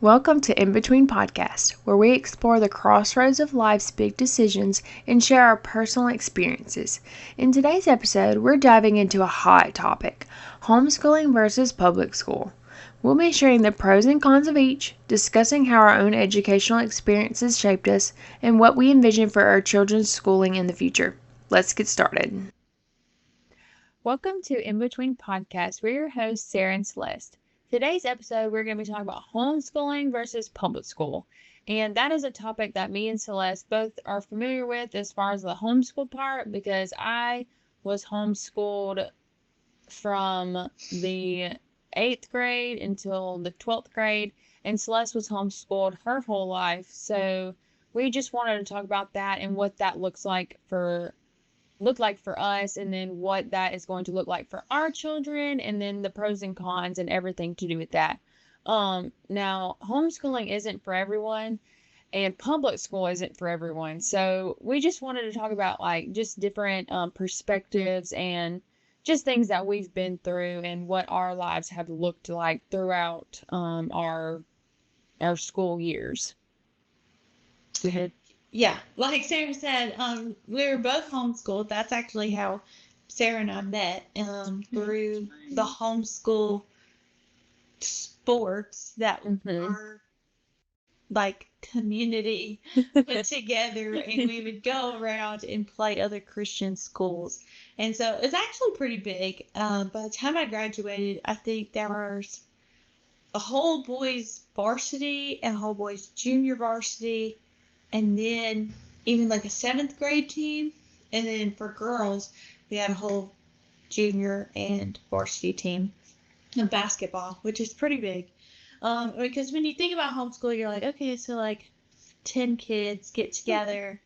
Welcome to In Between Podcast, where we explore the crossroads of life's big decisions and share our personal experiences. In today's episode, we're diving into a hot topic, homeschooling versus public school. We'll be sharing the pros and cons of each, discussing how our own educational experiences shaped us, and what we envision for our children's schooling in the future. Let's get started. Welcome to In Between Podcast. We're your hosts, Sarah and Celeste. Today's episode, we're going to be talking about homeschooling versus public school. And that is a topic that me and Celeste both are familiar with as far as the homeschool part, because I was homeschooled from the 8th grade until the 12th grade, and Celeste was homeschooled her whole life. So we just wanted to talk about that and what that looks like for us, and then what that is going to look like for our children, and then the pros and cons and everything to do with that. Now, homeschooling isn't for everyone, and public school isn't for everyone. So we just wanted to talk about just different perspectives and just things that we've been through and what our lives have looked like throughout our school years. Go ahead. Yeah, like Sarah said, we were both homeschooled. That's actually how Sarah and I met, through the homeschool sports that were like community put together, and we would go around and play other Christian schools. And so it's actually pretty big. By the time I graduated, I think there was a whole boys varsity and a whole boys junior varsity, and then even like a 7th grade team. And then for girls, we had a whole junior and varsity team of basketball, which is pretty big. Because when you think about homeschool, you're like, okay, so like 10 kids get together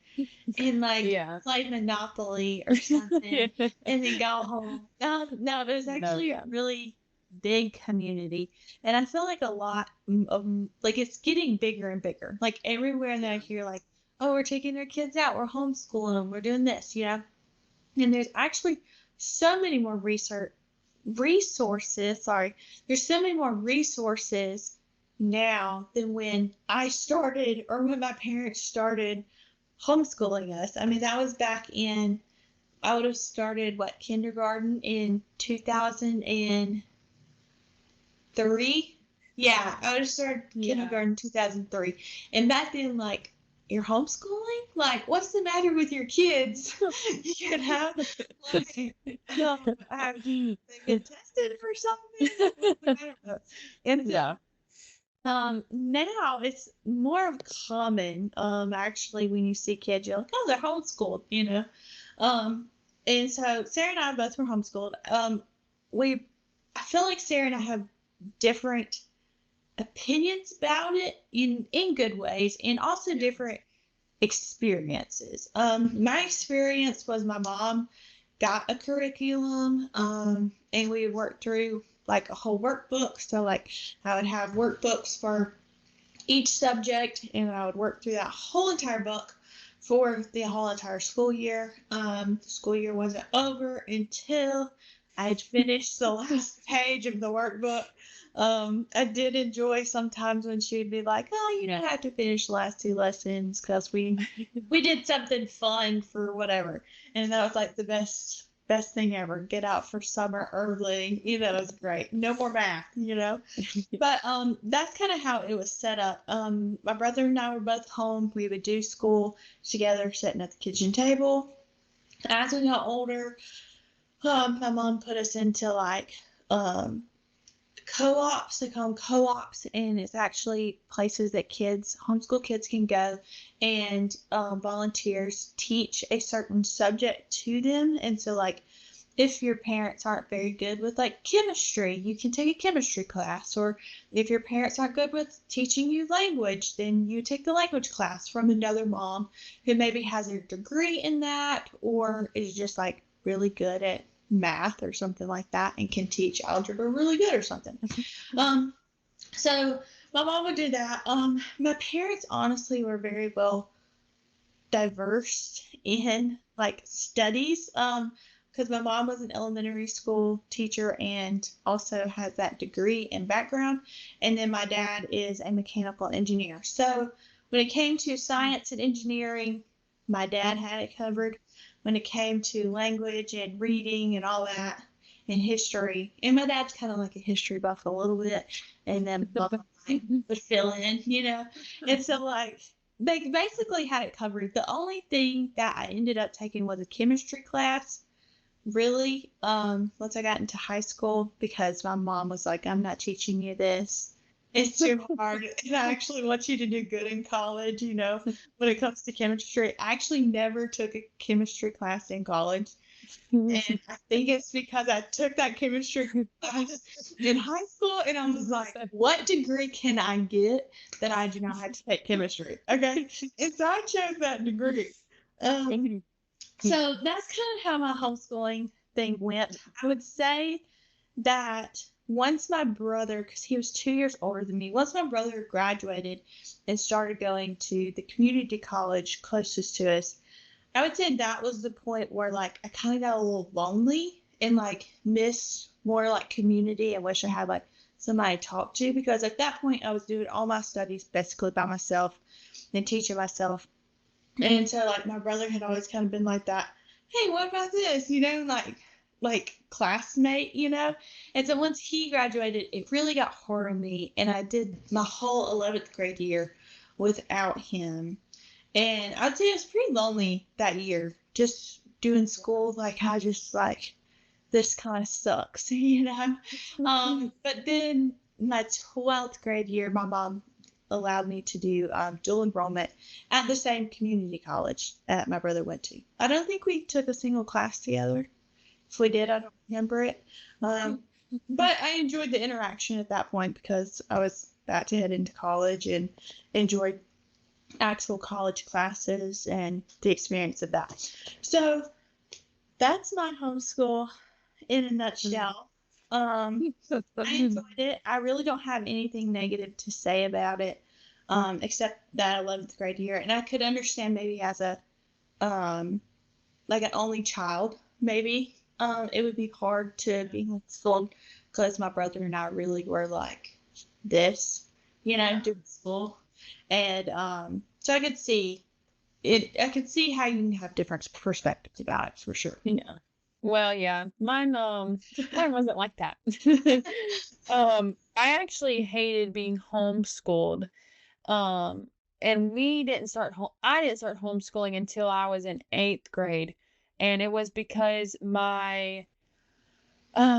and play Monopoly or something and then go home. No, there's actually a really big community, and I feel like a lot of it's getting bigger and bigger. Like everywhere that I hear, like, oh, we're taking our kids out, we're homeschooling them, we're doing this, and there's actually so many more resources. There's so many more resources now than when I started or when my parents started homeschooling us. I mean, that was back in, I would have started kindergarten in 2003. Yeah, I would have started kindergarten in 2003. And back then, you're homeschooling? What's the matter with your kids? Have they been tested for something? I don't know. And now it's more common, actually, when you see kids, you're like, oh, they're homeschooled, and so Sarah and I both were homeschooled. I feel like Sarah and I have different opinions about it in good ways, and also different experiences. My experience was my mom got a curriculum, and we worked through a whole workbook. So I would have workbooks for each subject, and I would work through that whole entire book for the whole entire school year. The school year wasn't over until I had finished the last page of the workbook. I did enjoy sometimes when she'd be like, oh, you don't have to finish the last 2 lessons because we did something fun for whatever. And that was the best thing ever. Get out for summer early. It was great. No more math, But that's kind of how it was set up. My brother and I were both home. We would do school together, sitting at the kitchen table. As we got older, my mom put us into co-ops. They call them co-ops, and it's actually places that homeschool kids can go, and volunteers teach a certain subject to them. And so if your parents aren't very good with chemistry, you can take a chemistry class, or if your parents aren't good with teaching you language, then you take the language class from another mom who maybe has a degree in that, or is just really good at math or something like that and can teach algebra really good or something. So my mom would do that. My parents honestly were very well diverse in studies, because my mom was an elementary school teacher and also has that degree and background. And then my dad is a mechanical engineer. So when it came to science and engineering, my dad had it covered. When it came to language and reading and all that, and history, and my dad's kind of like a history buff a little bit, and then would fill in, And so like they basically had it covered. The only thing that I ended up taking was a chemistry class, really, once I got into high school, because my mom was like, I'm not teaching you this. It's too hard. And I actually want you to do good in college, when it comes to chemistry. I actually never took a chemistry class in college. And I think it's because I took that chemistry class in high school and I was like, what degree can I get that I do not have to take chemistry? Okay. And so I chose that degree. So that's kind of how my homeschooling thing went. I would say that once my brother, because he was 2 years older than me, once my brother graduated and started going to the community college closest to us, I would say that was the point where like I kind of got a little lonely and like missed more like community and wish I had like somebody to talk to, because at that point I was doing all my studies basically by myself and teaching myself. And so like my brother had always kind of been like that, hey, what about this? Like classmate, And so once he graduated, it really got hard on me, and I did my whole 11th grade year without him. And I'd say it was pretty lonely that year, just doing school. Like, I just like, this kind of sucks, But then my 12th grade year, my mom allowed me to do dual enrollment at the same community college that my brother went to. I don't think we took a single class together. If we did, I don't remember it. But I enjoyed the interaction at that point because I was about to head into college and enjoyed actual college classes and the experience of that. So that's my homeschool in a nutshell. I enjoyed it. I really don't have anything negative to say about it, except that 11th grade year. And I could understand maybe as a like an only child, maybe it would be hard to be homeschooled, because my brother and I really were like this, doing school. And so I could see it. I could see how you can have different perspectives about it, for sure. Well, yeah, mine wasn't like that. I actually hated being homeschooled. And I didn't start homeschooling until I was in 8th grade. And it was because my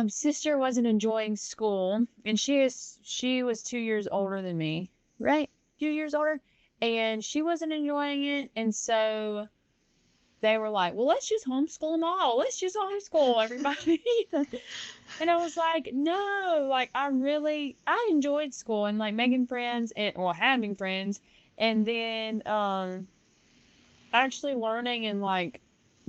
sister wasn't enjoying school, and she was 2 years older than me, right? 2 years older, and she wasn't enjoying it, and so they were like, well, let's just homeschool them all. Let's just homeschool everybody. And I was like, no, like I enjoyed school and like making friends having friends, and then actually learning and like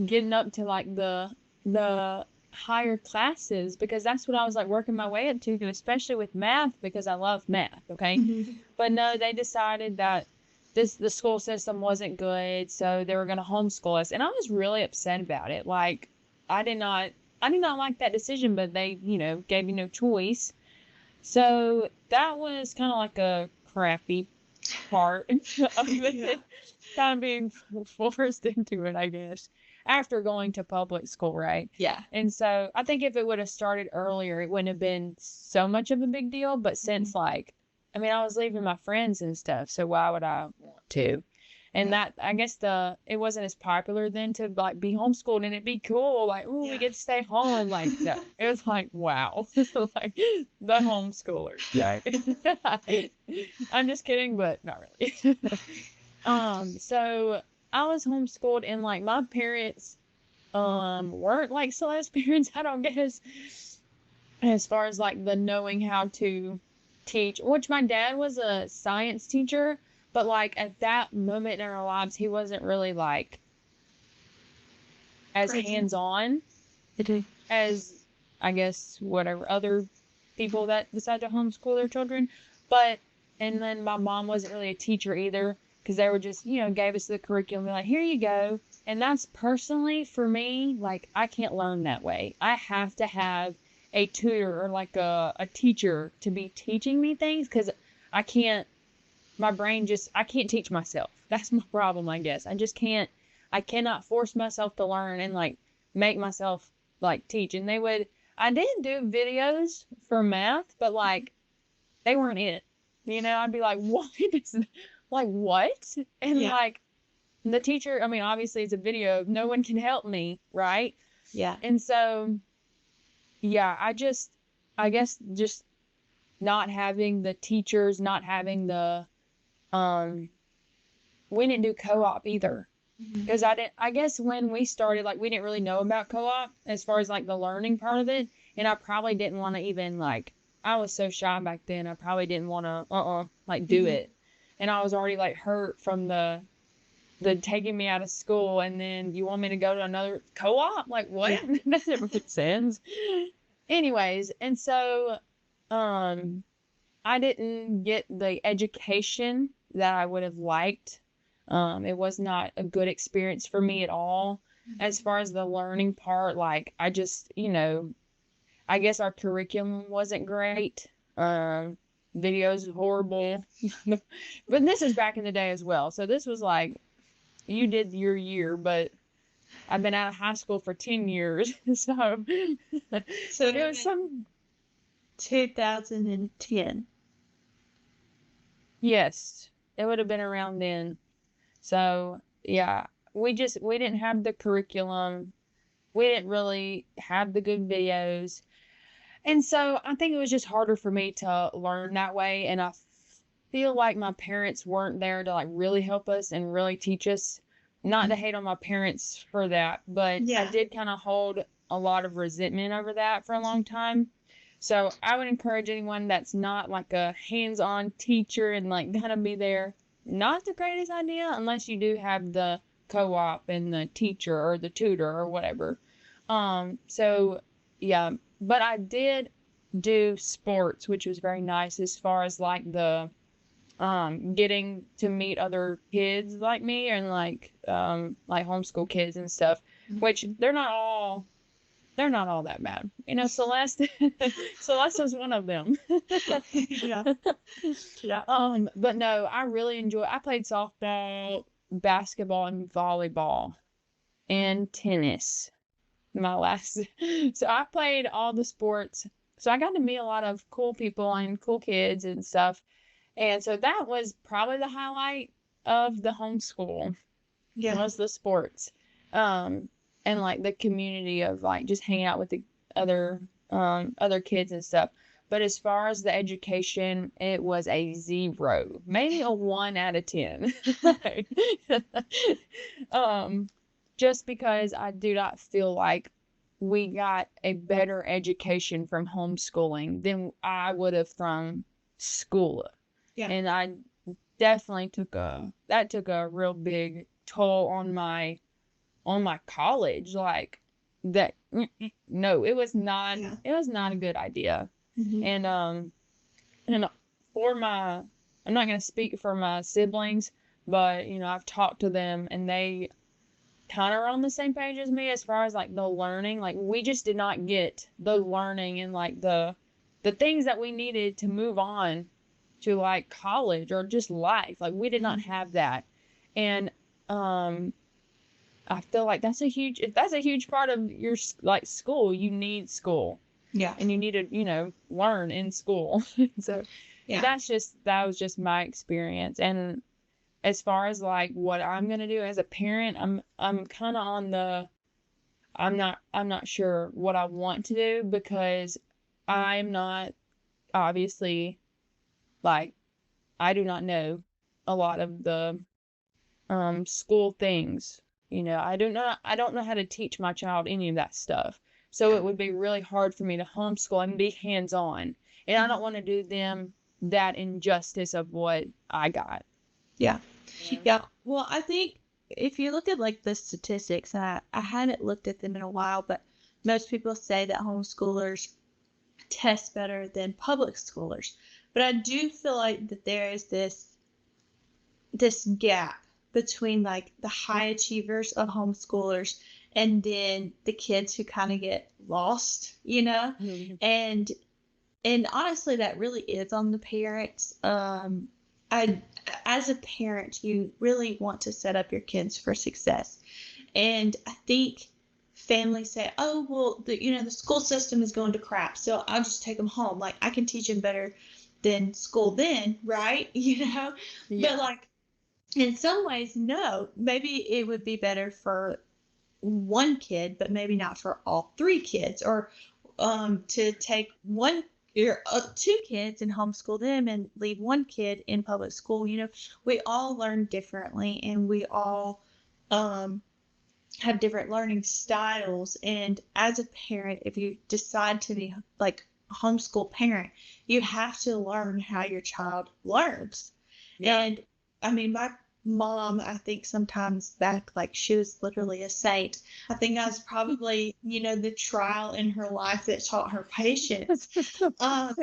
getting up to like the higher classes, because that's what I was like working my way up to, especially with math, because I love math. Okay. Mm-hmm. But no, they decided that the school system wasn't good, so they were going to homeschool us, and I was really upset about it. Like, I did not like that decision, but they gave me no choice. So that was kind of like a crappy part of it. Yeah. Kind of being forced into it, I guess, after going to public school, right? Yeah. And so I think if it would have started earlier, it wouldn't have been so much of a big deal. But since I was leaving my friends and stuff, so why would I want to? And that, I guess it wasn't as popular then to like be homeschooled and it'd be cool. Like, ooh, we get to stay home. Like, no, it was like, wow, like the homeschoolers. Right? I'm just kidding, but not really. So I was homeschooled, and like my parents, weren't like Celeste's parents, I don't guess, as far as like the knowing how to teach, which my dad was a science teacher, but like at that moment in our lives, he wasn't really like as hands-on as I guess whatever other people that decide to homeschool their children. And then my mom wasn't really a teacher either, because they were just, gave us the curriculum, like, here you go. And that's personally for me, like, I can't learn that way. I have to have a tutor or like a teacher to be teaching me things, because I can't, my brain just, I can't teach myself. That's my problem, I guess. I cannot force myself to learn and like make myself like teach. And I did do videos for math, but like they weren't it. I'd be like, what is, like, what? And Yeah. like the teacher, I mean, obviously it's a video, no one can help me, right? Yeah. And so, yeah, I guess just not having the teachers, not having we didn't do co-op either. Because I guess when we started, like, we didn't really know about co-op as far as like the learning part of it. And I probably didn't want to even like, I was so shy back then. I probably didn't want to, like do it. And I was already like hurt from the taking me out of school. And then you want me to go to another co-op? Like, what? Yeah. That doesn't make sense. Anyways. And so, I didn't get the education that I would have liked. It was not a good experience for me at all. As far as the learning part, like, I just, I guess our curriculum wasn't great. Videos horrible. But this is back in the day as well. So this was like, you did your year, but I've been out of high school for 10 years. So it was some, 2010. yes, it would have been around then. So yeah, we didn't have the curriculum. We didn't really have the good videos. And so I think it was just harder for me to learn that way. And I feel like my parents weren't there to like really help us and really teach us. Not to hate on my parents for that, but Yeah. I did kind of hold a lot of resentment over that for a long time. So I would encourage anyone that's not like a hands-on teacher and like gonna be there, not the greatest idea unless you do have the co-op and the teacher or the tutor or whatever. So yeah, but I did do sports, which was very nice as far as like the getting to meet other kids like me and like homeschool kids and stuff, which they're not all that bad. Celeste Celeste was one of them. Yeah. Yeah. But no, I played softball, basketball, and volleyball and tennis. So I played all the sports. So I got to meet a lot of cool people and cool kids and stuff. And so that was probably the highlight of the homeschool. Yeah. Was the sports. And like the community of like just hanging out with the other kids and stuff. But as far as the education, it was a 0, maybe a 1 out of 10. Just because I do not feel like we got a better education from homeschooling than I would have from school. Yeah. And I definitely took a real big toll on my college, like that. No, it was not a good idea. And for my, I'm not going to speak for my siblings, but I've talked to them and they kind of are on the same page as me as far as like the learning. Like we just did not get the learning and like the things that we needed to move on to like college or just life. Like we did not have that. And I feel like that's a huge part of your like school. You need school. Yeah. And you need to, learn in school. So Yeah. that was just my experience. And as far as like what I'm going to do as a parent, I'm kind of on the, I'm not sure what I want to do because I'm not obviously like, I do not know a lot of the school things. I don't know how to teach my child any of that stuff. So it would be really hard for me to homeschool and be hands-on. And I don't want to do them that injustice of what I got. Yeah. Yeah. Well, I think if you look at like the statistics, and I haven't looked at them in a while, but most people say that homeschoolers test better than public schoolers. But I do feel like that there is this this gap between like the high achievers of homeschoolers and then the kids who kind of get lost, and honestly, that really is on the parents. I, as a parent, you really want to set up your kids for success. And I think families say, oh, well, the school system is going to crap, so I'll just take them home. Like, I can teach them better than school then, right? Yeah. But like, in some ways, no, maybe it would be better for one kid, but maybe not for all three kids, or to take two kids and homeschool them and leave one kid in public school. We all learn differently, and we all have different learning styles. And as a parent, if you decide to be like a homeschool parent, you have to learn how your child learns. Yeah. And I mean, my mom, I think sometimes back, like, she was literally a saint. I think I was probably, the trial in her life that taught her patience. Because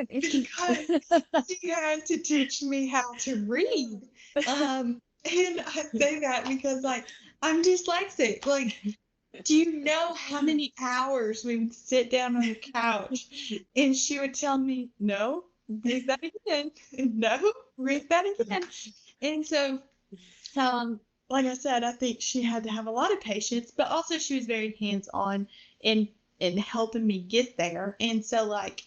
she had to teach me how to read. And I say that because, like, I'm dyslexic. Like, do you know how many hours we would sit down on the couch and she would tell me, no, read that again. No, read that again. And so, like I said, I think she had to have a lot of patience, but also she was very hands-on in helping me get there. And so, like,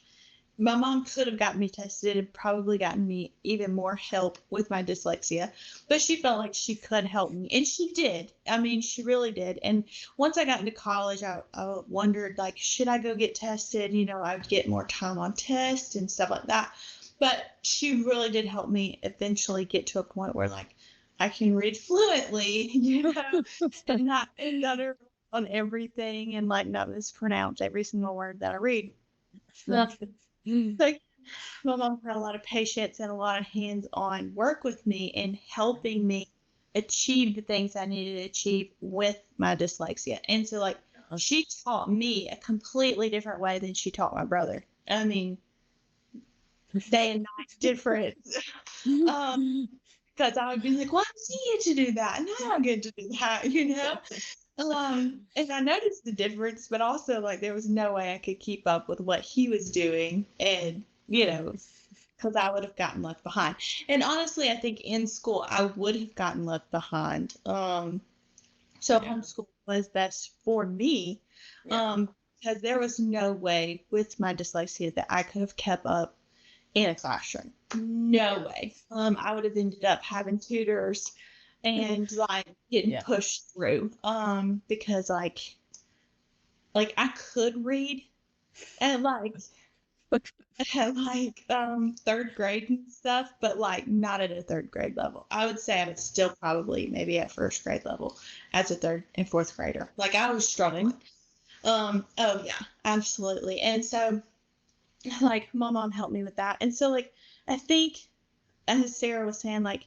my mom could have gotten me tested and probably gotten me even more help with my dyslexia, but she felt like she could help me, and she did. I mean, she really did. And once I got into college, I wondered, like, should I go get tested? I would get more time on tests and stuff like that. But she really did help me eventually get to a point where, like, I can read fluently, and not stutter on everything, and, like, not mispronounce every single word that I read. Like, my mom had a lot of patience and a lot of hands-on work with me in helping me achieve the things I needed to achieve with my dyslexia. And so, like, she taught me a completely different way than she taught my brother. I mean, day and night difference. Because I would be like, why does he get to do that? And I don't get to do that, and I noticed the difference, but also, like, there was no way I could keep up with what he was doing, and, because I would have gotten left behind. And honestly, I think in school, I would have gotten left behind. So homeschool was best for me, because there was no way with my dyslexia that I could have kept up in a classroom. No way. I would have ended up having tutors and, like, getting pushed through. Because, like I could read at like third grade and stuff, but, like, not at a third grade level. I would say I was still probably maybe at first grade level as a third and fourth grader. Like, I was struggling. Oh yeah, absolutely. And so, like, my mom helped me with that. And so, like, I think, as Sarah was saying, like,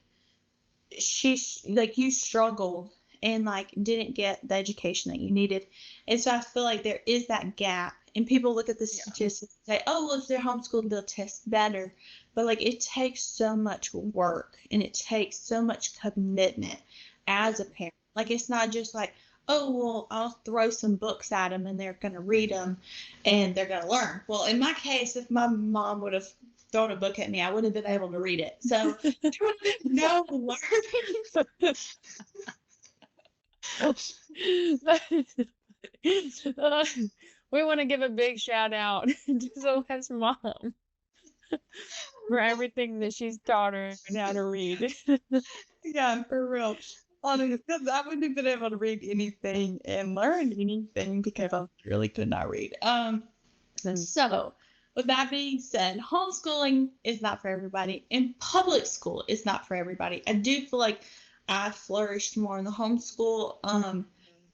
you struggled and, like, didn't get the education that you needed. And so I feel like there is that gap, and people look at the statistics and say, oh, well, if they're homeschooled, they'll test better. But, like, it takes so much work, and it takes so much commitment as a parent. Like, it's not just like, oh, well, I'll throw some books at them and they're going to read them and they're going to learn. Well, in my case, if my mom would have thrown a book at me, I wouldn't have been able to read it. So there would have been no learning. We want to give a big shout out to Celeste's mom for everything that she's taught her and how to read. Yeah, for real. Because I wouldn't have been able to read anything and learn anything because I really could not read. So, with that being said, homeschooling is not for everybody, and public school is not for everybody. I do feel like I flourished more in the homeschool.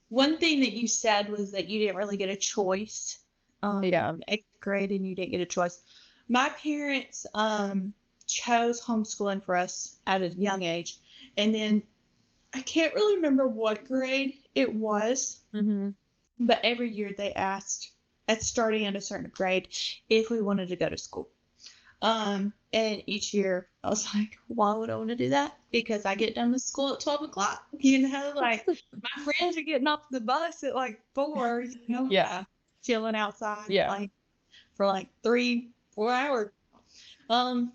One thing that you said was that you didn't really get a choice. Eighth grade, and you didn't get a choice. My parents chose homeschooling for us at a young age, and then I can't really remember what grade it was, but every year they asked, at starting at a certain grade, if we wanted to go to school. And each year I was like, why would I want to do that? Because I get done with school at 12 o'clock. Like my friends are getting off the bus at like 4, Yeah. chilling outside Yeah. like for like 3-4 hours.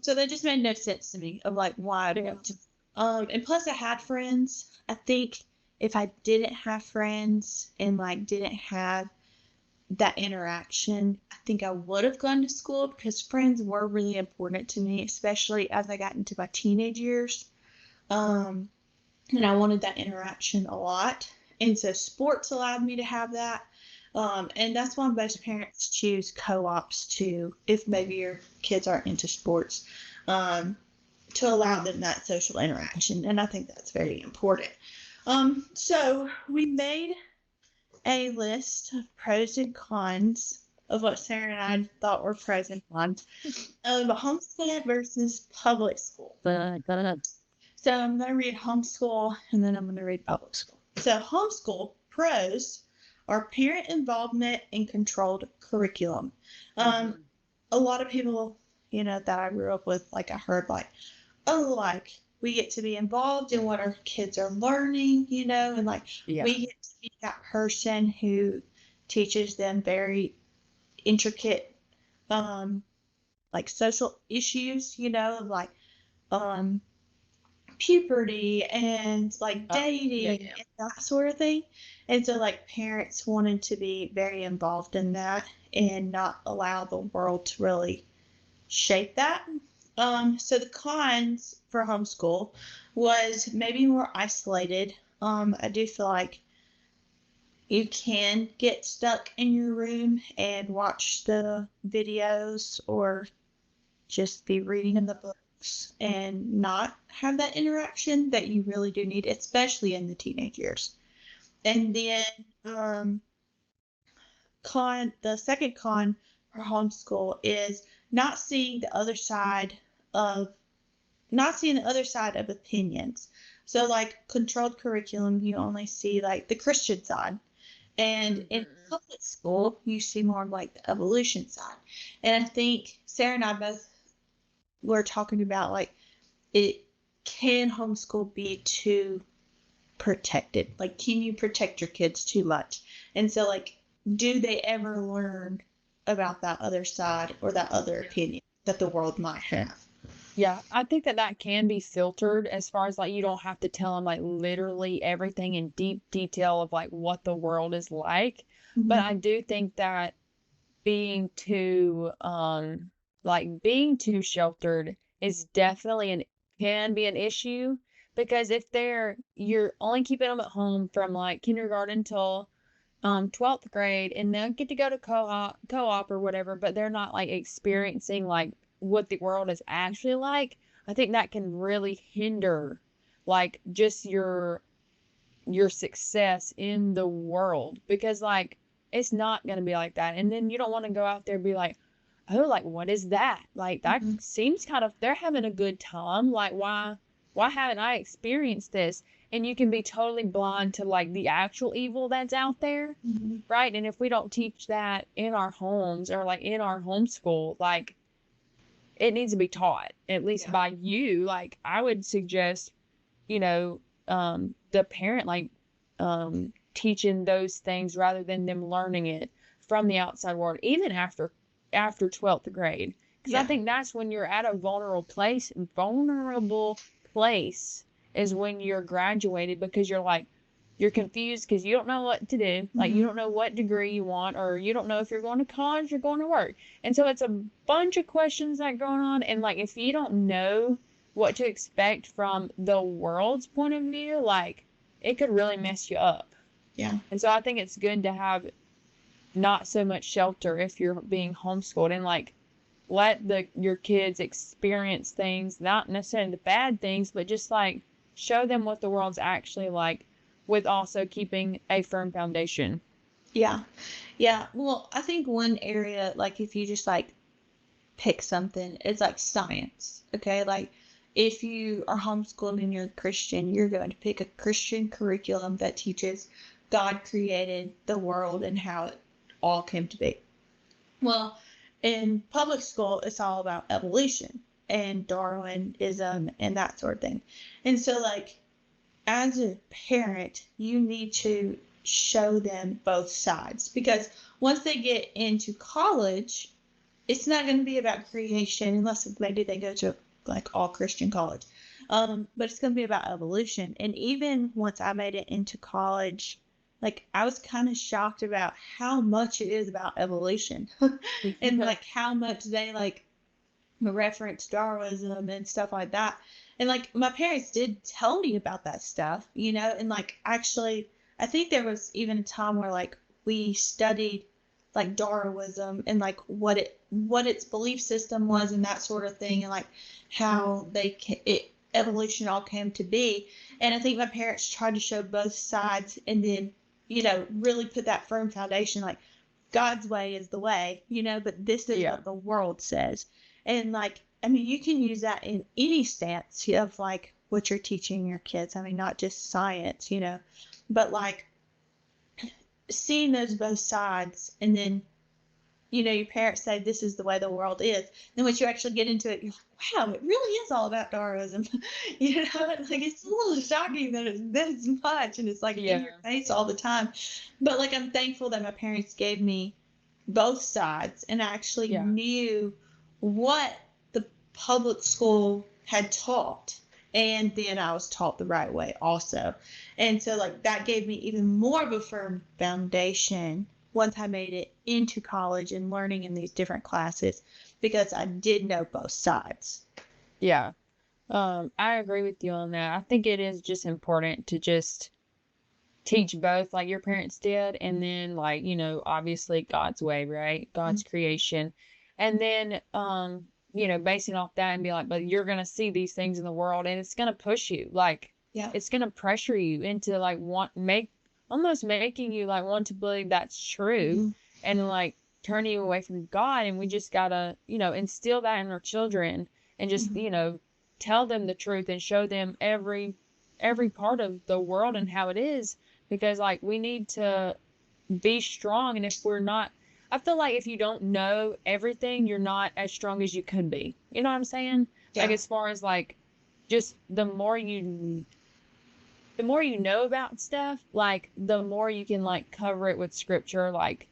So that just made no sense to me of like why I'd want to. And plus I had friends. I think if I didn't have friends and like didn't have that interaction, I think I would have gone to school because friends were really important to me, especially as I got into my teenage years. And I wanted that interaction a lot. And so sports allowed me to have that. And that's why most parents choose co-ops too, if maybe your kids aren't into sports, to allow them that social interaction. And I think that's very important. So we made a list of pros and cons of what Sarah and I thought were pros and cons of homeschool versus public school. So I'm going to read homeschool and then I'm going to read public school. So homeschool pros are parent involvement and controlled curriculum. A lot of people, that I grew up with, like I heard like, oh, like we get to be involved in what our kids are learning, and like we get to be that person who teaches them very intricate, like social issues, like, puberty and like dating and that sort of thing. And so like parents wanted to be very involved in that and not allow the world to really shape that. So the cons for homeschool was maybe more isolated. I do feel like you can get stuck in your room and watch the videos or just be reading in the books and not have that interaction that you really do need, especially in the teenage years. And then the second con for homeschool is not seeing the other side of opinions. So like controlled curriculum, you only see like the Christian side. And in public school, you see more like the evolution side. And I think Sarah and I both were talking about like, can homeschool be too protected? Like, can you protect your kids too much? And so like, do they ever learn about that other side or that other opinion that the world might have? Yeah, I think that can be filtered as far as like you don't have to tell them like literally everything in deep detail of like what the world is like. But I do think that being too being too sheltered is definitely can be an issue, because if you're only keeping them at home from like kindergarten till 12th grade, and they'll get to go to co-op or whatever, but they're not like experiencing like what the world is actually like. I think that can really hinder like just your success in the world, because like it's not going to be like that. And then you don't want to go out there and be like, oh, like what is that? Like that seems kind of, they're having a good time. Like why haven't I experienced this? And you can be totally blind to like the actual evil that's out there, right? And if we don't teach that in our homes or like in our homeschool, like it needs to be taught at least by you. Like I would suggest, the parent like teaching those things rather than them learning it from the outside world, even after 12th grade, because I think that's when you're at a vulnerable place is when you're graduated, because you're confused because you don't know what to do. Like you don't know what degree you want, or you don't know if you're going to college or going to work. And so it's a bunch of questions that going on. And like, if you don't know what to expect from the world's point of view, like it could really mess you up. Yeah. And so I think it's good to have not so much shelter if you're being homeschooled, and like let your kids experience things, not necessarily the bad things, but just like show them what the world's actually like, with also keeping a firm foundation. Yeah. Well, I think one area, like if you just like pick something, it's like science. Okay. Like if you are homeschooled and you're a Christian, you're going to pick a Christian curriculum that teaches God created the world and how it all came to be. Well, in public school, it's all about evolution. and Darwinism and that sort of thing. And so, like, as a parent, you need to show them both sides, because once they get into college, it's not going to be about creation unless maybe they go to like all Christian college. But it's going to be about evolution. And even once I made it into college, like, I was kind of shocked about how much it is about evolution and like how much they like reference Darwinism and stuff like that. And like, my parents did tell me about that stuff, and like, actually, I think there was even a time where like we studied like Darwinism and like what its belief system was and that sort of thing, and like how evolution all came to be. And I think my parents tried to show both sides, and then really put that firm foundation, like, God's way is the way, but this is what the world says. And like, I mean, you can use that in any stance of like what you're teaching your kids. I mean, not just science, but like seeing those both sides, and then your parents say this is the way the world is. Then once you actually get into it, you're like, wow, it really is all about Darwinism. Like, it's a little shocking that it's this much, and it's like in your face all the time. But like, I'm thankful that my parents gave me both sides and actually knew what the public school had taught. And then I was taught the right way also. And so like, that gave me even more of a firm foundation once I made it into college and learning in these different classes, because I did know both sides. Yeah. I agree with you on that. I think it is just important to just teach both like your parents did, and then like, obviously God's way, right? God's creation. And then, basing off that and be like, but you're going to see these things in the world, and it's going to push you. Like, it's going to pressure you into like almost making you like want to believe that's true, and like turning you away from God. And we just gotta, instill that in our children, and just, tell them the truth and show them every part of the world and how it is, because like, we need to be strong. And if we're not, I feel like if you don't know everything, you're not as strong as you could be. You know what I'm saying? Like, as far as like, just the more you know about stuff, like, the more you can like cover it with scripture, like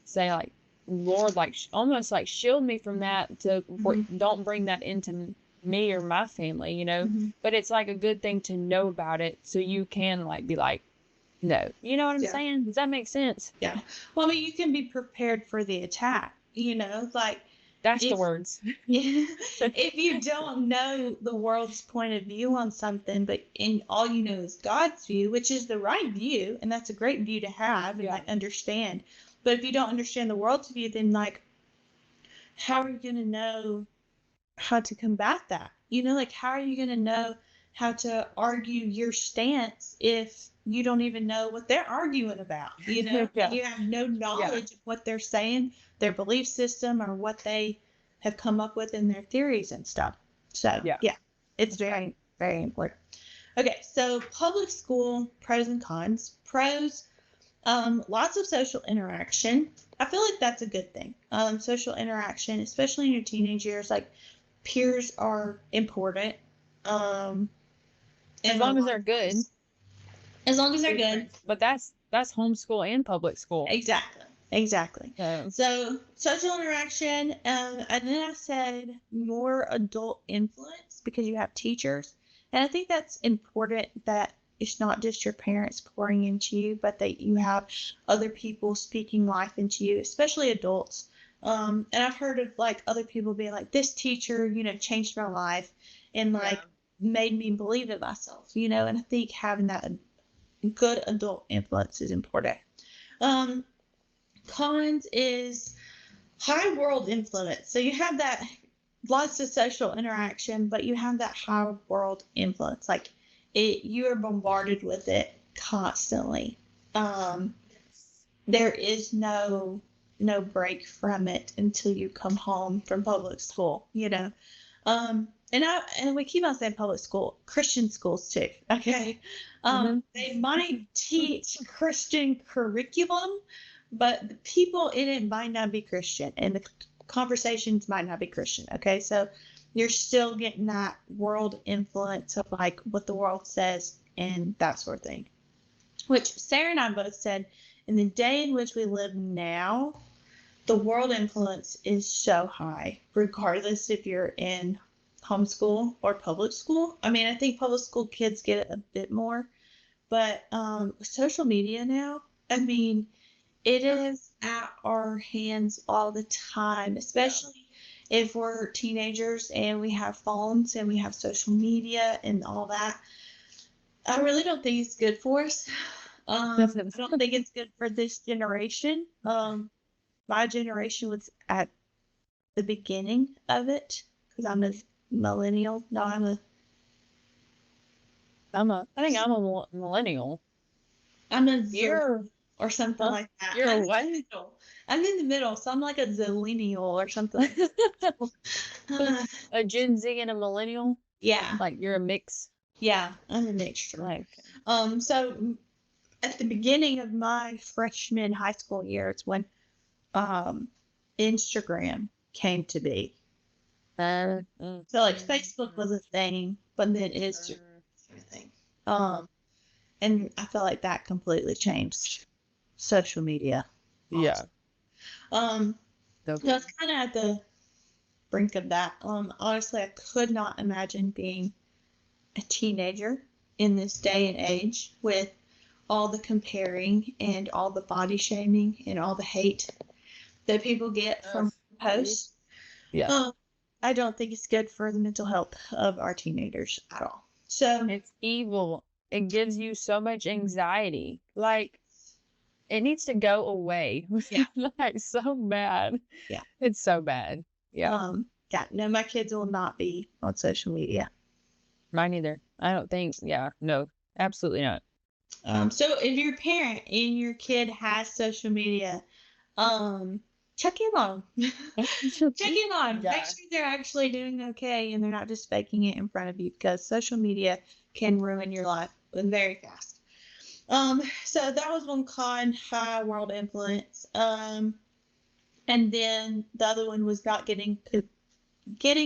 say like, Lord, like almost like shield me from that, to don't bring that into me or my family, but it's like a good thing to know about it, so you can like be like, no, you know what I'm saying? Does that make sense? Yeah. Well, I mean, you can be prepared for the attack, like, that's the words. If you don't know the world's point of view on something, but all you know is God's view, which is the right view, and that's a great view to have and like understand. But if you don't understand the world's view, then like, how are you going to know how to combat that? Like, how are you going to know how to argue your stance if you don't even know what they're arguing about? You have no knowledge of what they're saying, their belief system, or what they have come up with in their theories and stuff. So it's very, very important. Okay, so public school, pros and cons. Pros, lots of social interaction. I feel like that's a good thing. Social interaction, especially in your teenage years, like, peers are important. As long as they're good. As long as they're good. But that's homeschool and public school. Exactly. So social interaction, and then I said more adult influence, because you have teachers. And I think that's important, that it's not just your parents pouring into you, but that you have other people speaking life into you, especially adults. And I've heard of like other people being like, this teacher, changed my life and like made me believe in myself, and I think having that good adult influence is important. Cons is high world influence. So you have that, lots of social interaction, but you have that high world influence. Like, you are bombarded with it constantly. There is no break from it until you come home from public school, and we keep on saying public school, Christian schools too. Okay. They might teach Christian curriculum, but the people in it might not be Christian, and the conversations might not be Christian. Okay. So you're still getting that world influence of like what the world says and that sort of thing. Which Sarah and I both said, in the day in which we live now, the world influence is so high, regardless if you're in homeschool or public school. I mean, I think public school kids get it a bit more, but social media now, I mean, it is at our hands all the time, especially if we're teenagers and we have phones and we have social media and all that. I really don't think it's good for us. I don't think it's good for this generation. My generation was at the beginning of it because I'm a millennial. No, I think I'm a millennial. I'm a You're or something like that. You're I'm a what? I'm in the middle, so I'm like a zillennial or something. A Gen Z and a millennial? Yeah. Like you're a mix? Yeah, I'm a mixture. Like, so at the beginning of my freshman high school year, it's when Instagram came to be. So like Facebook was a thing, but then Instagram was a thing. And I feel like that completely changed social media. yeah. So it's kind of at the brink of that. Honestly, I could not imagine being a teenager in this day and age with all the comparing and all the body shaming and all the hate that people get from posts. Yeah. I don't think it's good for the mental health of our teenagers at all. So it's evil. It gives you so much anxiety. Like, it needs to go away. Yeah. Like, so bad. Yeah. It's so bad. Yeah. Yeah, no, my kids will not be on social media. Mine either. I don't think, no, absolutely not. So if you're a parent and your kid has social media, check in on them. Check in on them. Yeah. Make sure they're actually doing okay and they're not just faking it in front of you, because social media can ruin your life very fast. So that was one con, high world influence. And then the other one was not getting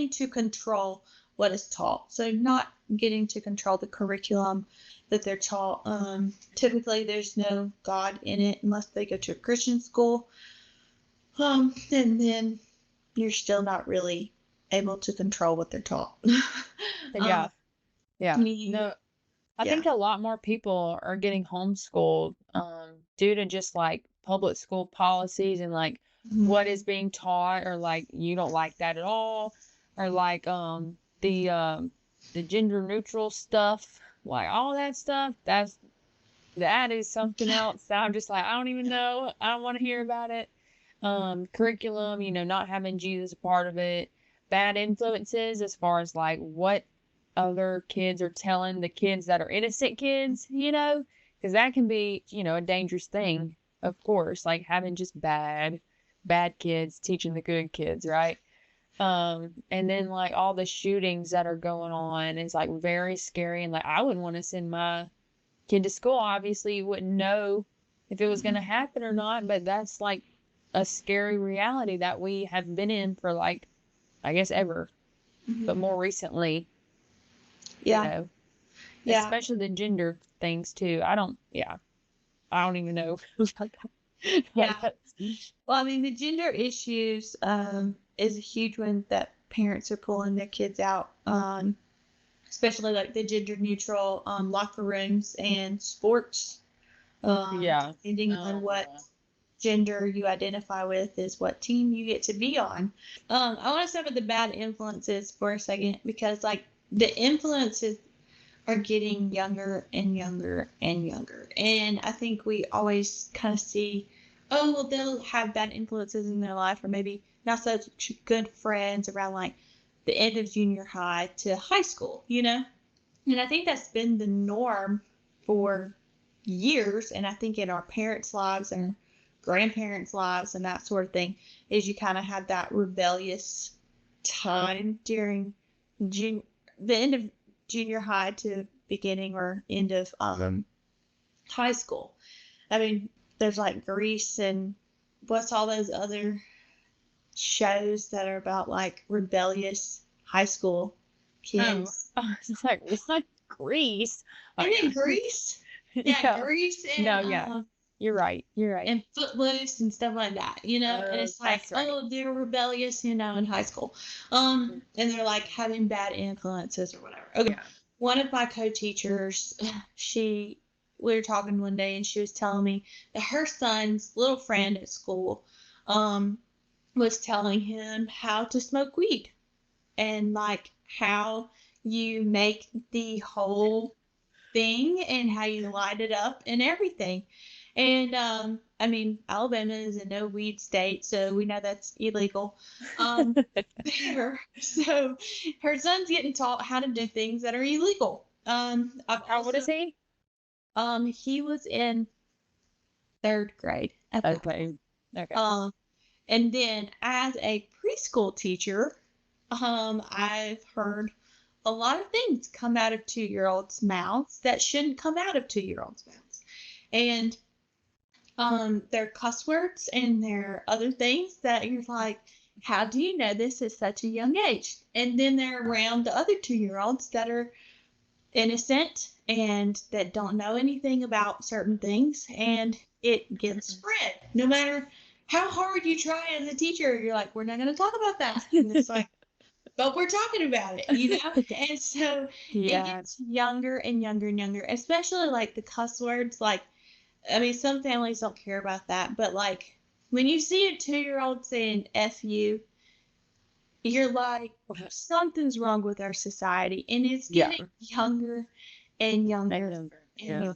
to control what is taught. So not getting to control the curriculum that they're taught. Typically there's no God in it unless they go to a Christian school. And then you're still not really able to control what they're taught. Yeah. No, I Yeah. think a lot more people are getting homeschooled due to just like public school policies and like what is being taught, or like you don't like that at all, or like the gender neutral stuff, like all that stuff. That is something else that I'm just like, I don't even know. I don't want to hear about it. Curriculum, not having Jesus a part of it. Bad influences as far as like what other kids are telling the kids that are innocent kids, because that can be, a dangerous thing, of course, like having just bad kids teaching the good kids, right? And then like all the shootings that are going on is like very scary, and like I wouldn't want to send my kid to school. Obviously, you wouldn't know if it was going to happen or not, but that's like a scary reality that we have been in for like, I guess ever, but more recently. Yeah. Especially the gender things too. I don't even know. Yeah. Well, I mean, the gender issues is a huge one that parents are pulling their kids out on, especially like the gender neutral locker rooms and sports. Depending on what gender you identify with is what team you get to be on. I want to start with the bad influences for a second, because like the influences are getting younger and younger and younger. And I think we always kind of see, oh, well, they'll have bad influences in their life, or maybe not such good friends around like the end of junior high to high school, And I think that's been the norm for years. And I think in our parents' lives and grandparents' lives and that sort of thing, is you kind of have that rebellious time during the end of junior high to beginning or end of high school. I mean, there's like Grease and what's all those other shows that are about like rebellious high school kids. It's like, it's not Greece. Oh, And yeah. in Greece, yeah, Yeah. Greece and No, yeah. You're right. You're right. and Footloose and stuff like that, and it's like, That's right. oh, they're rebellious, in high school, and they're like having bad influences or whatever. Okay, Yeah. one of my co-teachers, we were talking one day, and she was telling me that her son's little friend at school, was telling him how to smoke weed and like how you make the whole thing and how you light it up and everything. And I mean, Alabama is a no weed state, so we know that's illegal. There. So her son's getting taught how to do things that are illegal. How old is he? He was in 3rd grade at that Okay. Okay. and then as a preschool teacher, I've heard a lot of things come out of 2-year-olds' mouths that shouldn't come out of 2-year-olds' mouths. And their cuss words and their other things that you're like, how do you know this at such a young age? And then they're around the other 2-year-olds that are innocent and that don't know anything about certain things, and it gets spread. No matter how hard you try as a teacher, you're like, we're not going to talk about that. And it's like, but we're talking about it, And so it gets younger and younger and younger, especially like the cuss words. Like, I mean, some families don't care about that, but like when you see a 2-year-old saying F you, you're like, something's wrong with our society. And it's getting younger and younger. Yeah.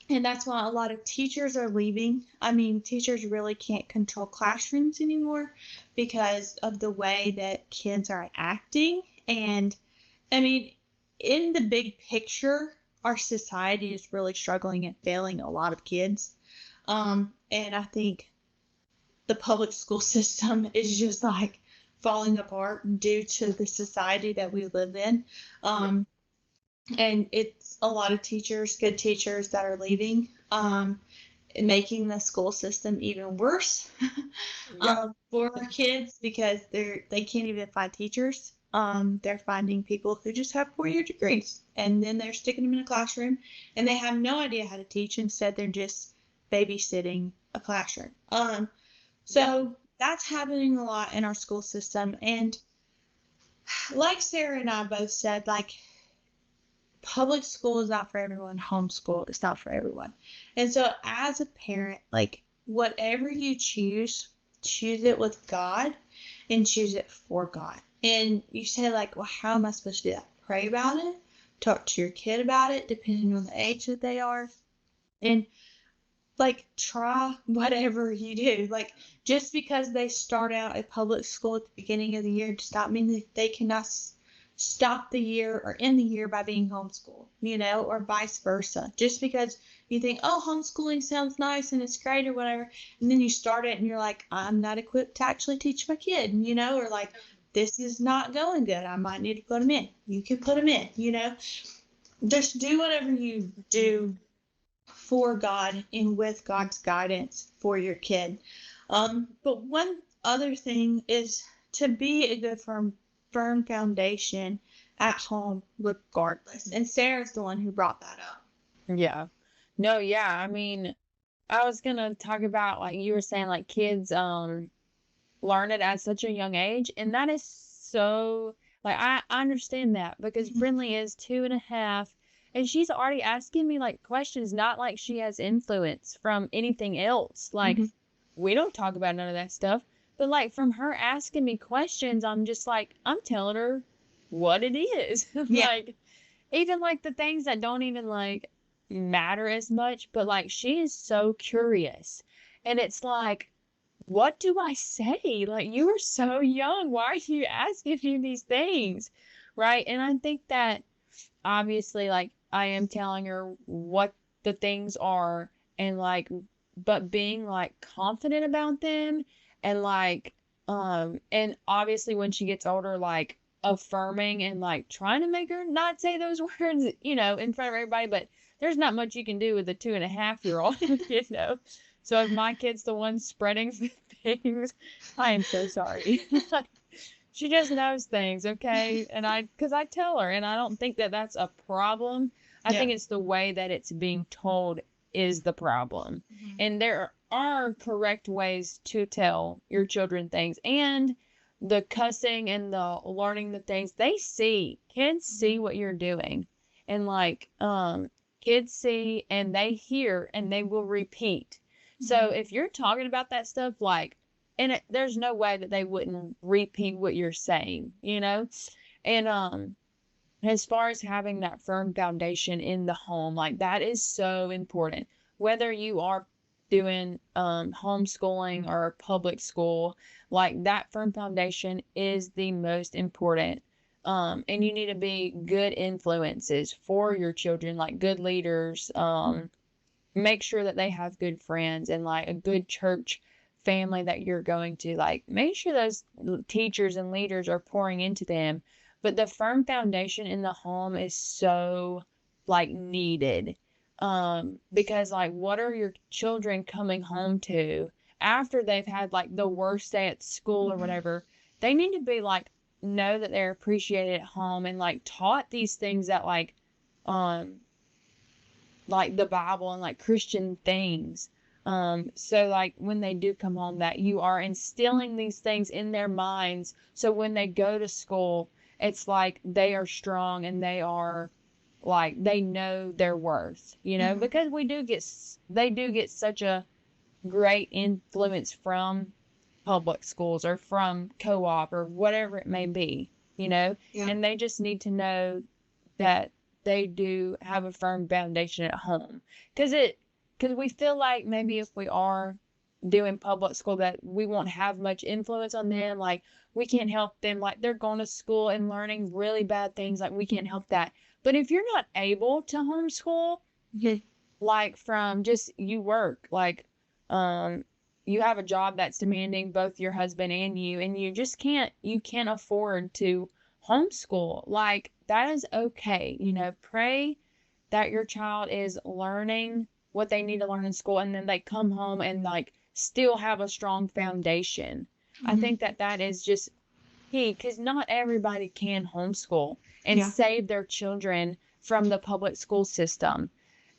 And that's why a lot of teachers are leaving. I mean, teachers really can't control classrooms anymore because of the way that kids are acting. And I mean, in the big picture, our society is really struggling and failing a lot of kids. And I think the public school system is just like falling apart due to the society that we live in. And it's a lot of teachers, good teachers, that are leaving, making the school system even worse for our kids because they can't even find teachers. They're finding people who just have 4-year degrees, and then they're sticking them in a classroom, and they have no idea how to teach. Instead, they're just babysitting a classroom. So that's happening a lot in our school system. And like Sarah and I both said, like, public school is not for everyone. Homeschool is not for everyone. And so as a parent, like, whatever you choose it with God and choose it for God. And you say, like, well, how am I supposed to do that? Pray about it. Talk to your kid about it, depending on the age that they are. And, like, try whatever you do. Like, just because they start out at public school at the beginning of the year does not mean that they cannot stop the year or end the year by being homeschooled, or vice versa. Just because you think, oh, homeschooling sounds nice and it's great or whatever, and then you start it and you're like, I'm not equipped to actually teach my kid, or like, this is not going good. I might need to put them in. You can put them in, Just do whatever you do for God and with God's guidance for your kid. But one other thing is to be a good firm foundation at home regardless. And Sarah's the one who brought that up. Yeah. No, yeah. I mean, I was gonna talk about, like you were saying, like kids learn it at such a young age, and that is so, like, I understand that because Brinley is 2.5, and she's already asking me like questions, not like she has influence from anything else. Like, we don't talk about none of that stuff. But, like, from her asking me questions, I'm just like, I'm telling her what it is. Like, even, like, the things that don't even, like, matter as much. But, like, she is so curious. And it's like, what do I say? Like, you are so young. Why are you asking me these things? Right? And I think that, obviously, like, I am telling her what the things are. And, like, but being, like, confident about them. And like, and obviously when she gets older, like affirming and like trying to make her not say those words, in front of everybody, but there's not much you can do with a 2.5-year-old, So if my kid's the one spreading things, I am so sorry. She just knows things, okay? And because I tell her, and I don't think that that's a problem. I Yeah. think it's the way that it's being told is the problem. Mhm. And there are correct ways to tell your children things. And the cussing and the learning the things, they see. Kids see what you're doing. And like, kids see and they hear and they will repeat. So if you're talking about that stuff, like, and there's no way that they wouldn't repeat what you're saying, you know? And as far as having that firm foundation in the home, like that is so important. Whether you are doing homeschooling or public school, like that firm foundation is the most important. And you need to be good influences for your children, like good leaders. Make sure that they have good friends and like a good church family that you're going to. Like, make sure those teachers and leaders are pouring into them. But the firm foundation in the home is so like needed. Because like, what are your children coming home to after they've had like the worst day at school or whatever? They need to be like, know that they're appreciated at home and like taught these things that um, like the Bible and like Christian things. So like when they do come home, that you are instilling these things in their minds. So when they go to school, it's like they are strong and they are like, they know their worth, you know, because they do get such a great influence from public schools or from co-op or whatever it may be, you know, Yeah. and they just need to know that they do have a firm foundation at home. Because we feel like maybe if we are doing public school that we won't have much influence on them. Like we can't help them. Like they're going to school and learning really bad things. Like we can't help that. But if you're not able to homeschool, like from just you work, like you have a job that's demanding both your husband and you just can't afford to homeschool. Like that is okay. You know, pray that your child is learning what they need to learn in school and then they come home and like still have a strong foundation. I think that that is just key because not everybody can homeschool and Yeah. save their children from the public school system.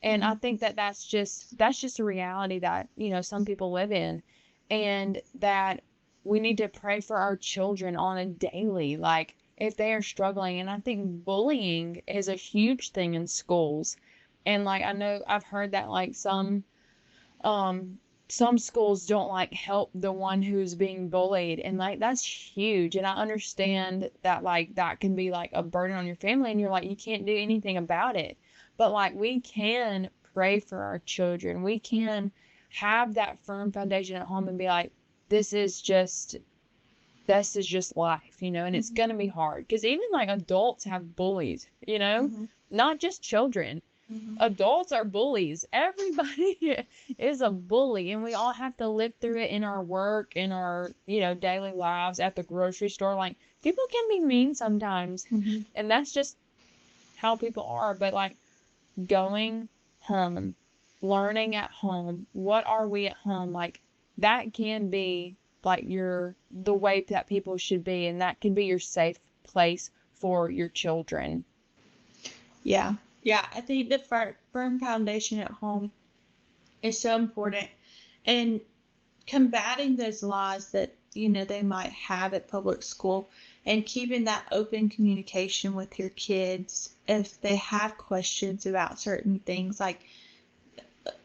And I think that that's just a reality that, you know, some people live in, and that we need to pray for our children on a daily, like if they are struggling. And I think bullying is a huge thing in schools. And like I know I've heard that like some schools don't like help the one who's being bullied, and like that's huge. And I understand that like that can be like a burden on your family and you're like you can't do anything about it. But like we can pray for our children. We can have that firm foundation at home and be like this is just life, you know, and it's going to be hard because even like adults have bullies, you know, not just children. Adults are bullies. Everybody is a bully, and we all have to live through it in our work, in our, you know, daily lives, at the grocery store. Like, people can be mean sometimes, and that's just how people are. But, like, going home, learning at home, what are we at home? Like, that can be, like, the way that people should be, and that can be your safe place for your children. Yeah. Yeah. I think the firm foundation at home is so important. And combating those lies that, you know, they might have at public school and keeping that open communication with your kids if they have questions about certain things, like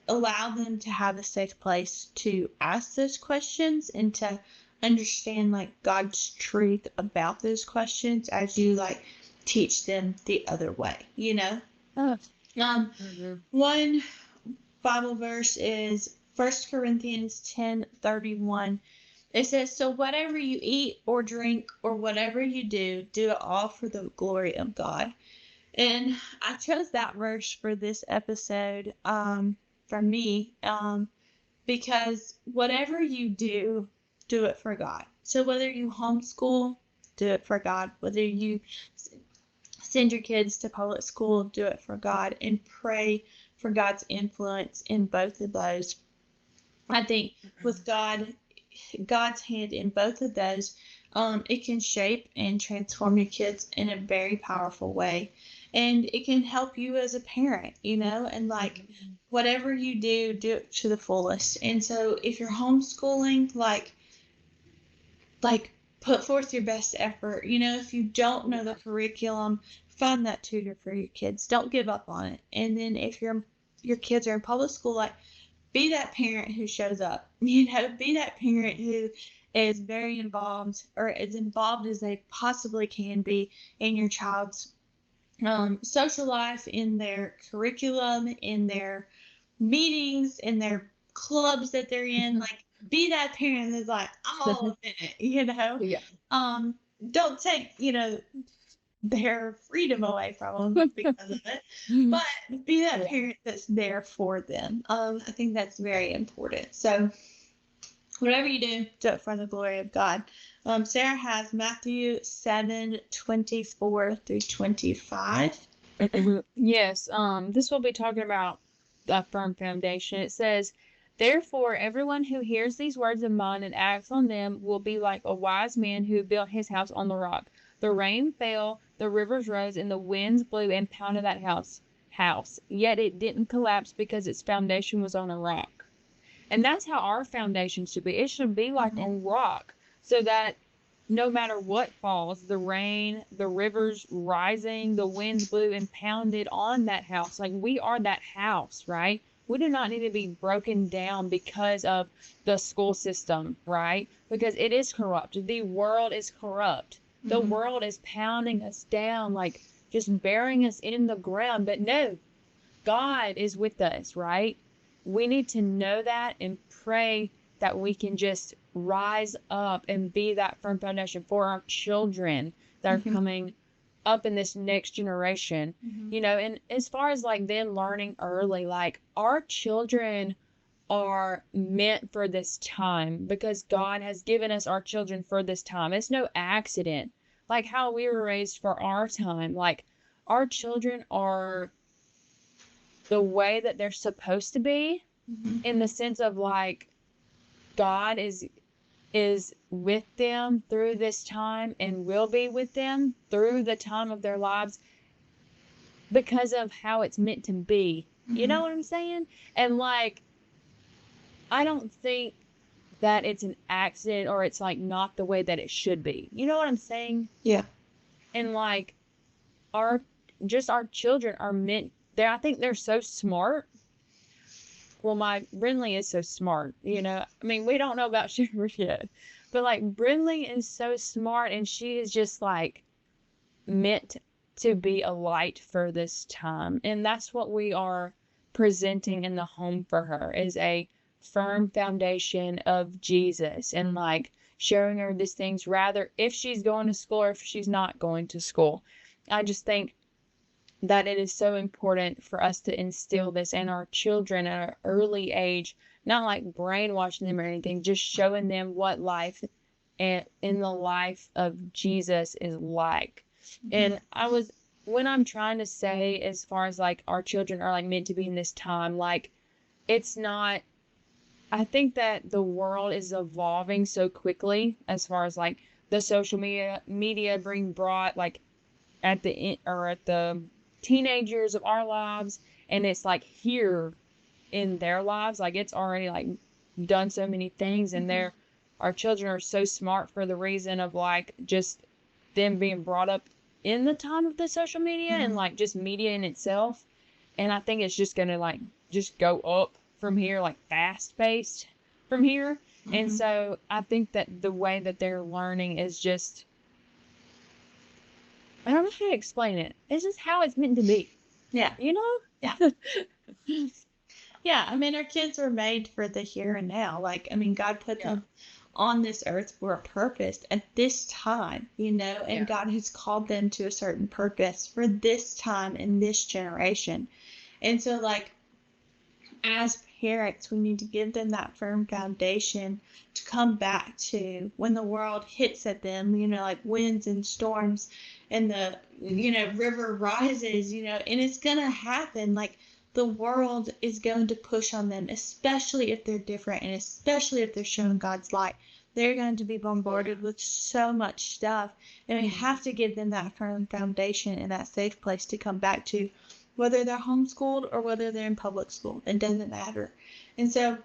allow them to have a safe place to ask those questions and to understand like God's truth about those questions as you like teach them the other way, you know? One Bible verse is 1 Corinthians 10:31. It says, "So whatever you eat or drink or whatever you do, do it all for the glory of God." And I chose that verse for this episode, for me, because whatever you do, do it for God. So whether you homeschool, do it for God. Whether you send your kids to public school, do it for God, and pray for God's influence in both of those. I think with God's hand in both of those, It can shape and transform your kids in a very powerful way. And it can help you as a parent, and like whatever you do, do it to the fullest. And so if you're homeschooling, like put forth your best effort. If you don't know the curriculum, find that tutor for your kids. Don't give up on it. And then if your kids are in public school, like be that parent who shows up. Be that parent who is very involved, or as involved as they possibly can be in your child's social life, in their curriculum, in their meetings, in their clubs that they're in. Like, be that parent that's like, I'm all up in it. Yeah. Don't take, their freedom away from them because of it, but be that parent that's there for them. I think that's very important. So whatever you do it for the glory of God. Sarah has Matthew 7:24 through 25. Yes, this will be talking about a firm foundation. It says, "Therefore, everyone who hears these words of mine and acts on them will be like a wise man who built his house on the rock. The rain fell, the rivers rose, and the winds blew and pounded that house. Yet it didn't collapse because its foundation was on a rock." And that's how our foundation should be. It should be like a rock, so that no matter what falls, the rain, the rivers rising, the winds blew and pounded on that house. Like, we are that house, right? We do not need to be broken down because of the school system, right? Because it is corrupt. The world is corrupt. The world is pounding us down, like just burying us in the ground. But no, God is with us, right? We need to know that and pray that we can just rise up and be that firm foundation for our children that are coming up in this next generation. And as far as like them learning early, like our children are meant for this time because God has given us our children for this time. It's no accident. Like how we were raised for our time. Like, our children are the way that they're supposed to be, in the sense of like God is with them through this time and will be with them through the time of their lives because of how it's meant to be. You know what I'm saying? And like, I don't think that it's an accident or it's like not the way that it should be. You know what I'm saying? Yeah. And like, our children are meant there. I think they're so smart. Well, my Brinley is so smart, I mean, we don't know about Shepherd yet, but like Brinley is so smart, and she is just like meant to be a light for this time. And that's what we are presenting in the home for her, is a firm foundation of Jesus, and like showing her these things, rather if she's going to school or if she's not going to school. I just think that it is so important for us to instill this in our children at an early age, not like brainwashing them or anything, just showing them what life in the life of Jesus is like. And when I'm trying to say, as far as like our children are like meant to be in this time, like, it's not, I think that the world is evolving so quickly, as far as like the social media being brought like at the teenagers of our lives, and it's like here in their lives, like it's already like done so many things, and our children are so smart for the reason of like just them being brought up in the time of the social media and like just media in itself. And I think it's just gonna like just go up from here, like fast paced from here. And so I think that the way that they're learning is just, I don't know how to explain it. It's just how it's meant to be. Yeah. Yeah. Yeah. I mean, our kids were made for the here and now. Like, I mean, God put them on this earth for a purpose at this time, and God has called them to a certain purpose for this time in this generation. And so, like, as parents, we need to give them that firm foundation to come back to when the world hits at them, like winds and storms, and the, river rises, and it's going to happen. Like, the world is going to push on them, especially if they're different and especially if they're showing God's light. they're going to be bombarded with so much stuff, and we have to give them that firm foundation and that safe place to come back to, whether they're homeschooled or whether they're in public school. It doesn't matter. And so,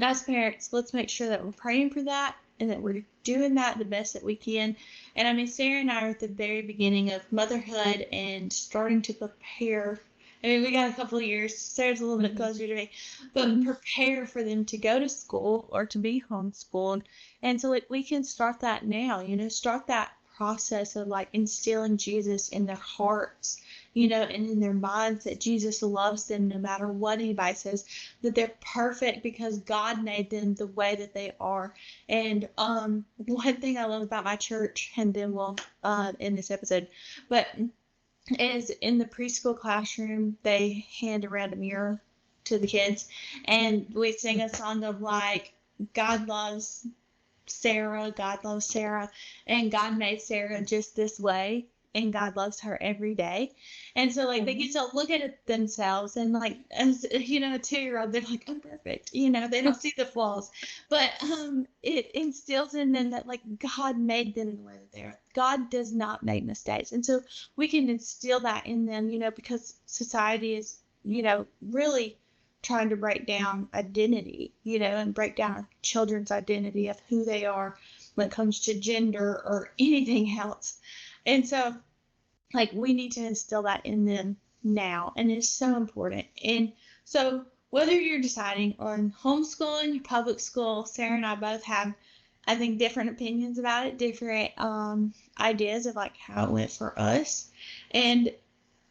as parents, let's make sure that we're praying for that and that we're doing that the best that we can. And I mean, Sarah and I are at the very beginning of motherhood and starting to prepare. I mean, we got a couple of years. Sarah's a little bit closer to me, but prepare for them to go to school or to be homeschooled. And so we can start that now, start that process of like instilling Jesus in their hearts, and in their minds, that Jesus loves them no matter what anybody says, that they're perfect because God made them the way that they are. And one thing I love about my church, and then we'll end this episode, but is in the preschool classroom, they hand around a mirror to the kids, and we sing a song of like, God loves Sarah, and God made Sarah just this way, and God loves her every day. And so like they get to look at it themselves, and like, as a 2-year-old, they're like, I'm perfect, they don't see the flaws, but it instills in them that like God made them the way that they are. God does not make mistakes. And so we can instill that in them, because society is really trying to break down identity, and break down our children's identity of who they are when it comes to gender or anything else. And so, like, we need to instill that in them now, and it's so important. And so, whether you're deciding on homeschooling, public school, Sarah and I both have, I think, different opinions about it, different ideas of, like, how it went for us. And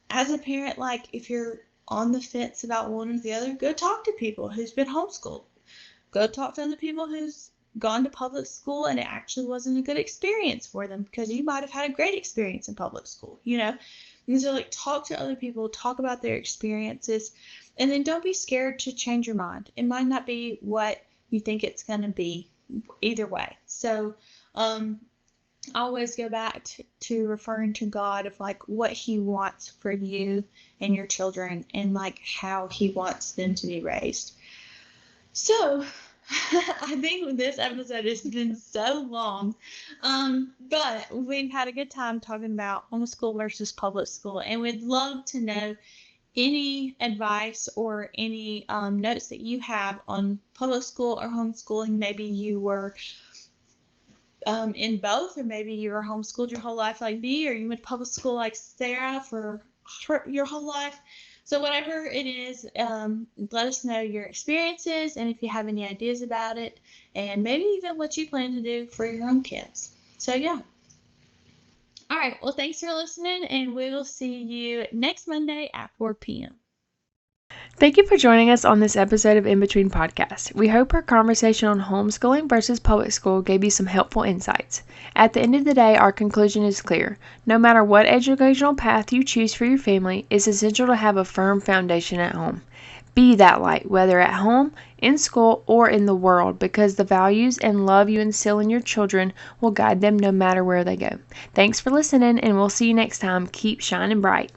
as a parent, like, if you're on the fence about one or the other, go talk to people who's been homeschooled. Go talk to other people who's gone to public school and it actually wasn't a good experience for them, because you might have had a great experience in public school, And so, like, talk to other people, talk about their experiences, and then don't be scared to change your mind. It might not be what you think it's going to be either way. So, always go back to referring to God of like what He wants for you and your children, and like how He wants them to be raised. So I think this episode has been so long, but we've had a good time talking about homeschool versus public school, and we'd love to know any advice or any notes that you have on public school or homeschooling. Maybe you were in both, or maybe you were homeschooled your whole life like me, or you went to public school like Sarah for your whole life. So whatever it is, let us know your experiences, and if you have any ideas about it, and maybe even what you plan to do for your own kids. So yeah. All right. Well, thanks for listening, and we will see you next Monday at 4 p.m. Thank you for joining us on this episode of In Between Podcast. We hope our conversation on homeschooling versus public school gave you some helpful insights. At the end of the day, our conclusion is clear. No matter what educational path you choose for your family, it's essential to have a firm foundation at home. Be that light, whether at home, in school, or in the world, because the values and love you instill in your children will guide them no matter where they go. Thanks for listening, and we'll see you next time. Keep shining bright.